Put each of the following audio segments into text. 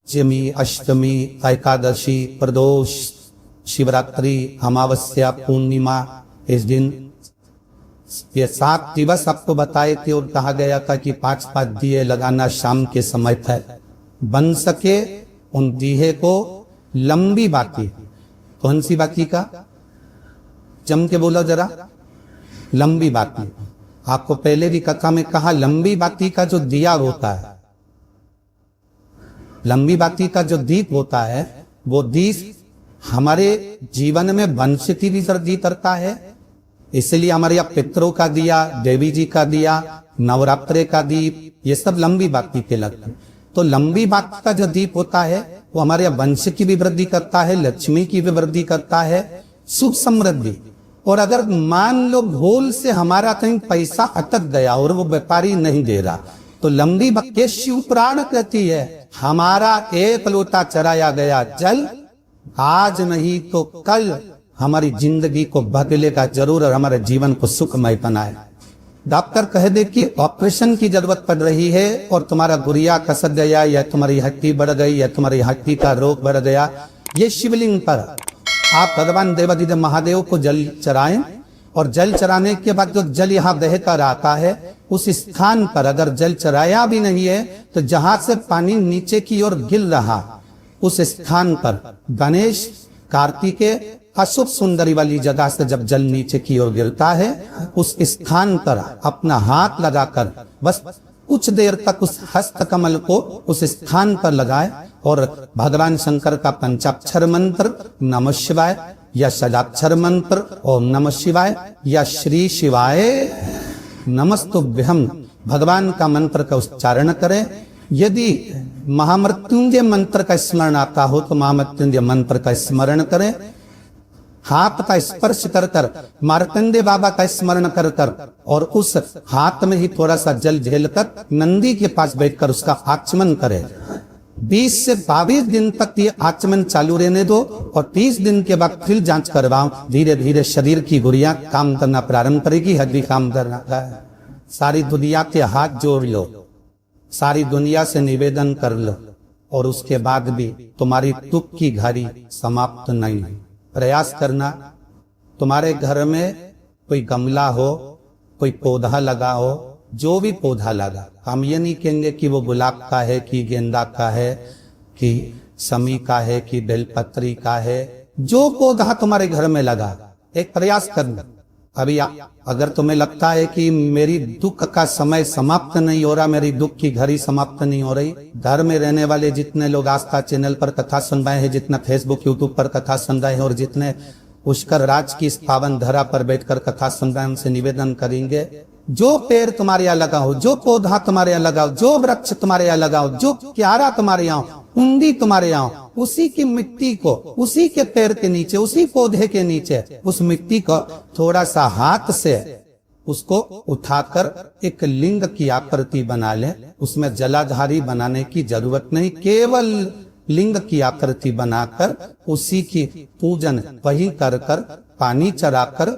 जमी, अष्टमी, एकादशी, प्रदोष, शिवरात्रि, अमावस्या, पूर्णिमा, इस दिन ये 7 दिवस आपको बताए थे और कहा गया था कि 5-5 दिए लगाना शाम के समय पर। बन सके उन दिए को लंबी बाती, कौन सी बाती का, जम के बोलो जरा, लंबी बाती। आपको पहले भी कथा में कहा, लंबी बाती का जो दिया होता है, लंबी बाती का जो दीप होता है, वो दीप हमारे जीवन में वंश की भी वृद्धि करता है। इसलिए हमारे यहाँ पितरों का दिया, देवी जी का दिया, नवरात्रे का दीप, ये सब लंबी बाती के लगते हैं। तो लंबी बाती का जो दीप होता है वो हमारे वंश की भी वृद्धि करता है, लक्ष्मी की भी वृद्धि करता है, सुख समृद्धि। और अगर मान लो भूल से हमारा कहीं पैसा अटक गया और वो व्यापारी नहीं दे रहा, तो लंबी बाती शिव पुराण कहती है, हमारा एक लोटा चराया गया जल आज नहीं तो कल हमारी जिंदगी को बदलेगा जरूर और हमारे जीवन को सुखमय बनाए। डॉक्टर कह दे कि ऑपरेशन की जरूरत पड़ रही है और तुम्हारा गुड़िया कसक गया या तुम्हारी हड्डी बढ़ गई या तुम्हारी हड्डी का रोग बढ़ गया, ये शिवलिंग पर आप भगवान देवाधिदेव महादेव को जल चराएं। और जल चराने के बाद जो जल यहाँ बहकर आता है, उस स्थान पर अगर जल चराया भी नहीं है तो जहां से पानी नीचे की ओर गिर रहा, उस स्थान पर गणेश, कार्तिकेय, अशुभ सुंदरी वाली जगह से जब जल नीचे की ओर गिरता है, उस स्थान पर अपना हाथ लगाकर बस कुछ देर तक उस हस्त कमल को उस स्थान पर लगाए और भगवान शंकर का पंचाक्षर मंत्र नमः शिवाय या षडाक्षर मंत्र ओम नमः शिवाय या श्री शिवाय नमस्तुभ्यं भगवान का मंत्र का उच्चारण करें। यदि महामृत्युंजय मंत्र का स्मरण आता हो तो महामृत्युंजय मंत्र का स्मरण करें। हाथ का स्पर्श कर कर मार्कंडे बाबा का स्मरण कर कर और उस हाथ में ही थोड़ा सा जल झेलकर नंदी के पास बैठकर उसका आचमन करें। 20 से 22 दिन तक ये आचमन चालू रहने दो और 30 दिन के बाद फिर जांच करवाओ। धीरे धीरे शरीर की गुड़िया काम करना प्रारंभ करेगी, हड्डी काम करना है। सारी दुनिया के हाथ जोड़ लो, सारी दुनिया से निवेदन कर लो और उसके बाद भी तुम्हारी दुख की घड़ी समाप्त नहीं है। प्रयास करना, तुम्हारे घर में कोई गमला हो, कोई पौधा लगा हो, जो भी पौधा लगा, हम ये नहीं कहेंगे कि वो गुलाब का है कि गेंदा का है कि शमी का है कि बेलपत्री का है, जो पौधा तुम्हारे घर में लगा, एक प्रयास करना। अभी अगर तुम्हें लगता है कि मेरी दुख का समय समाप्त नहीं हो रहा, मेरी दुख की घड़ी समाप्त नहीं हो रही, घर में रहने वाले जितने लोग आस्था चैनल पर कथा सुन रहे हैं, जितना फेसबुक यूट्यूब पर कथा सुन रहे हैं और जितने पुष्कर राज की इस पावन धरा पर बैठकर कथा सुन रहे हैं, उनसे निवेदन करेंगे, जो पेड़ तुम्हारे यहाँ लगा हो, जो पौधा तुम्हारे यहाँ लगा हो, जो वृक्ष तुम्हारे यहाँ लगा हो, जो क्यारा तुम्हारे यहाँ, कुंडी तुम्हारे यहाँ, उसी की मिट्टी को, उसी के पेड़ के नीचे, उसी पौधे के नीचे, उस मिट्टी को थोड़ा सा हाथ से उसको उठाकर एक लिंग की आकृति बना ले। उसमें जलाधारी बनाने की जरूरत नहीं, केवल लिंग की आकृति बनाकर उसी की पूजन वही कर कर पानी चढ़ाकर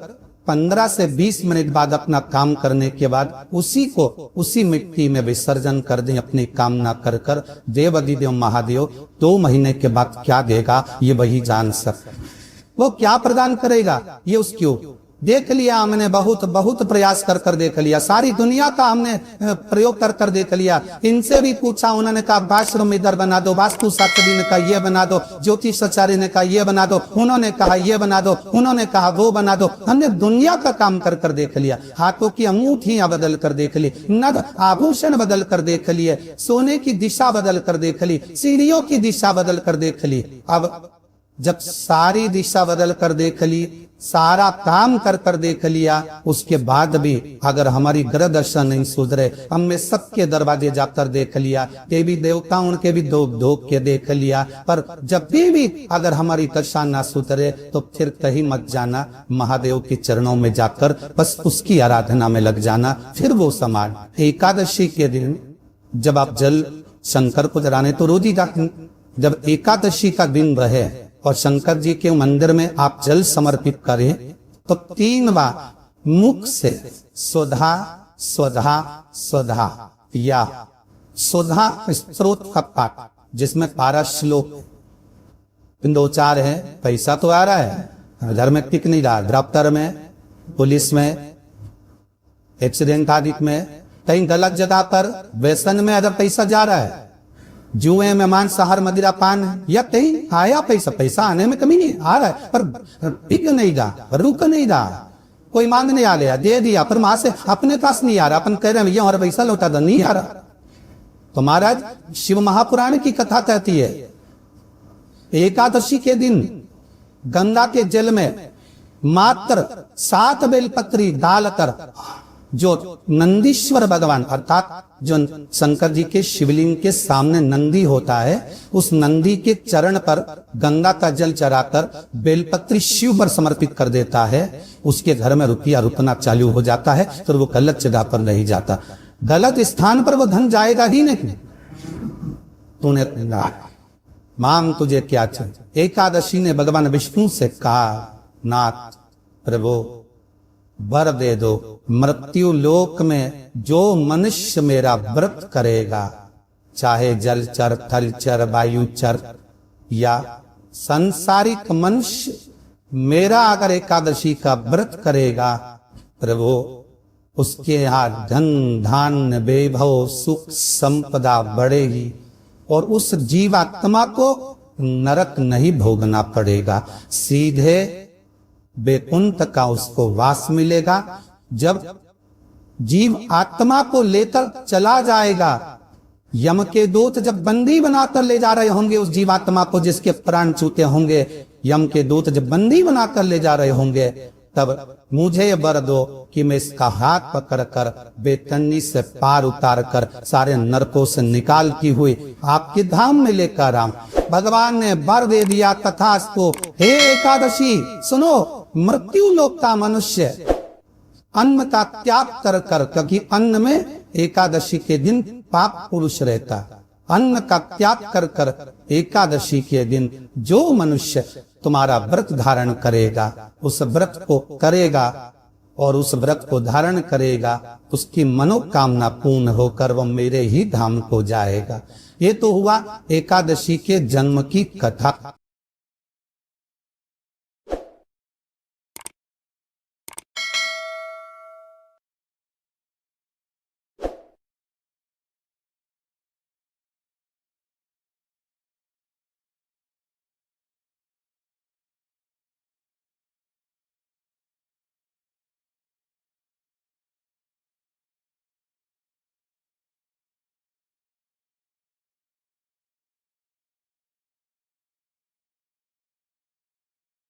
15 से 20 मिनट बाद अपना काम करने के बाद उसी को उसी मिट्टी में विसर्जन कर दें। अपनी कामना कर कर देवाधिदेव महादेव 2 महीने के बाद क्या देगा ये वही जान सकते। वो क्या प्रदान करेगा ये उसकी देख लिया हमने, बहुत प्रयास कर कर देख लिया, सारी दुनिया का हमने प्रयोग कर कर देख लिया। इनसे भी पूछा, उन्होंने कहा वाशरूम इधर बना दो, वास्तु शास्त्री ने कहा ये बना दो, ज्योतिष आचार्य ने कहा ये बना दो, उन्होंने कहा ये बना दो, उन्होंने कहा वो बना दो। हमने दुनिया का काम कर कर देख लिया, हाथों की अंगूठियां बदल कर देख ली, नग आभूषण बदल कर देख लिए, सोने की दिशा बदल कर देख ली, सीढ़ियों की दिशा बदल कर देख ली। अब जब सारी दिशा बदल कर देख ली, सारा काम कर कर देख लिया, उसके बाद भी अगर हमारी ग्रह दशा नहीं सुधरे, हमने सबके दरवाजे जाकर देख लिया, देवी देवताओं के भी धोख के देख लिया, पर जब भी अगर हमारी दशा ना सुधरे तो फिर कहीं मत जाना, महादेव के चरणों में जाकर बस उसकी आराधना में लग जाना, फिर वो समान। एकादशी के दिन जब आप जल शंकर को चढ़ाने तो रोज ही जाते, जब एकादशी का दिन रहे और शंकर जी के मंदिर में आप जल समर्पित करें तो 3 बार मुख से स्वधा स्वधा स्वधा या स्वधा स्त्रोत का पाठ जिसमें 12 श्लोक दो चार है, पैसा तो आ रहा है, घर में टिक नहीं रहा, दफ्तर में, पुलिस में, एक्सीडेंट आदि में, कहीं गलत जगह पर व्यसन में अगर पैसा जा रहा है, जुए में, मांसाहार, मदिरा पान, या कहीं आया पैसा आने में कमी नहीं, आ रहा है पर टिक नहीं रहा, रुक नहीं रहा, कोई मांगने आ गया दे दिया, पर वहां से अपने पास नहीं आ रहा, अपन कह रहे हैं भैया हमारा पैसा लौटा दो, नहीं आ रहा। तो महाराज शिव महापुराण की कथा कहती है, एकादशी के दिन गंगा के जल में मात्र 7 बेलपत्री डालकर जो नंदीश्वर भगवान अर्थात जो शंकर जी के शिवलिंग के सामने नंदी होता है, उस नंदी के चरण पर गंगा का जल चढ़ाकर बेलपत्री शिव पर समर्पित कर देता है, उसके घर में रुपया रुकना चालू हो जाता है, तो वो गलत जगह पर नहीं जाता, गलत स्थान पर वो धन जाएगा ही नहीं। तूने मांग तुझे क्या चाहिए। एकादशी ने भगवान विष्णु से कहा, नाथ प्रभु वर दे दो, मृत्यु लोक में जो मनुष्य मेरा व्रत करेगा, चाहे जलचर, थलचर, वायुचर या संसारिक मनुष्य मेरा अगर एकादशी का व्रत करेगा, प्रभु उसके यहाँ धन धान्य वैभव सुख संपदा बढ़ेगी और उस जीवात्मा को नरक नहीं भोगना पड़ेगा, सीधे वैकुंठ का उसको वास मिलेगा। जब जीव आत्मा को लेकर चला जाएगा, यम के दूत जब बंदी बनाकर ले जा रहे होंगे उस जीवात्मा को, जिसके प्राण छूटे होंगे, यम के दूत जब बंदी बनाकर ले जा रहे होंगे, तब मुझे वर दो कि मैं इसका हाथ पकड़कर बेतन्नी से पार उतार कर सारे नरकों से निकालती हुई आपके धाम में लेकर आऊं। भगवान ने वर दे दिया तथास्तु। हे एकादशी सुनो, मृत्यु लोक का मनुष्य अन्न का त्याग कर कर, क्योंकि अन्न में एकादशी के दिन पाप पुरुष रहता, अन्न का त्याग कर कर एकादशी के दिन जो मनुष्य तुम्हारा व्रत धारण करेगा, उस व्रत को करेगा और उस व्रत को धारण करेगा, उसकी मनोकामना पूर्ण होकर वह मेरे ही धाम को जाएगा। ये तो हुआ एकादशी के जन्म की कथा।